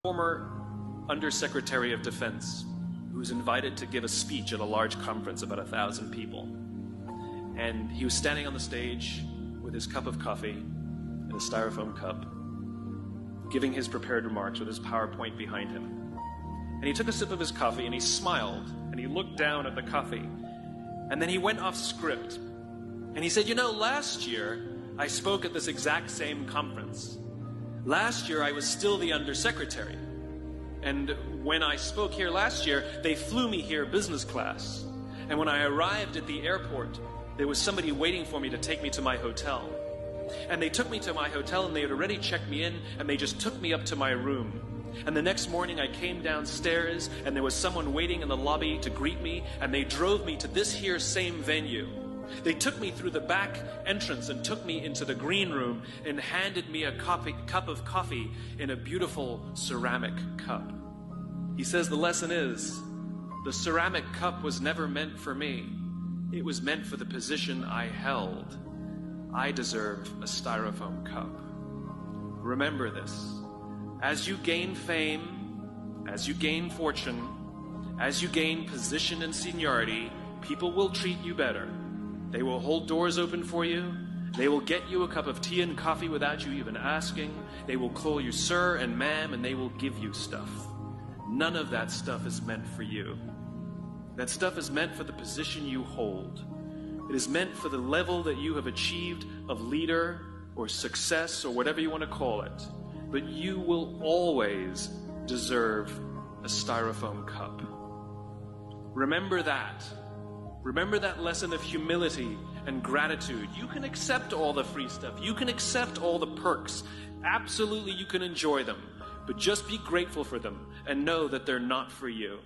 Former Undersecretary of Defense who was invited to give a speech at a large conference, about 1,000 people. And he was standing on the stage with his cup of coffee in a styrofoam cup, giving his prepared remarks with his PowerPoint behind him. And he took a sip of his coffee and he smiled and he looked down at the coffee. And then he went off script. And he said, you know, last year I spoke at this exact same conference. Last year, I was still the undersecretary. And when I spoke here last year, they flew me here business class. And when I arrived at the airport, there was somebody waiting for me to take me to my hotel. And they took me to my hotel and they had already checked me in and they just took me up to my room. And the next morning I came downstairs and there was someone waiting in the lobby to greet me and they drove me to this here same venue. They took me through the back entrance and took me into the green room and handed me a cup of coffee in a beautiful ceramic cup. He says the lesson is, the ceramic cup was never meant for me. It was meant for the position I held. I deserve a styrofoam cup. Remember this. As you gain fame, as you gain fortune, as you gain position and seniority, people will treat you better. They will hold doors open for you. They will get you a cup of tea and coffee without you even asking. They will call you sir and ma'am, and they will give you stuff. None of that stuff is meant for you. That stuff is meant for the position you hold. It is meant for the level that you have achieved of leader or success or whatever you want to call it. But you will always deserve a styrofoam cup. Remember that. Remember that lesson of humility and gratitude. You can accept all the free stuff. You can accept all the perks. Absolutely, you can enjoy them. But just be grateful for them and know that they're not for you.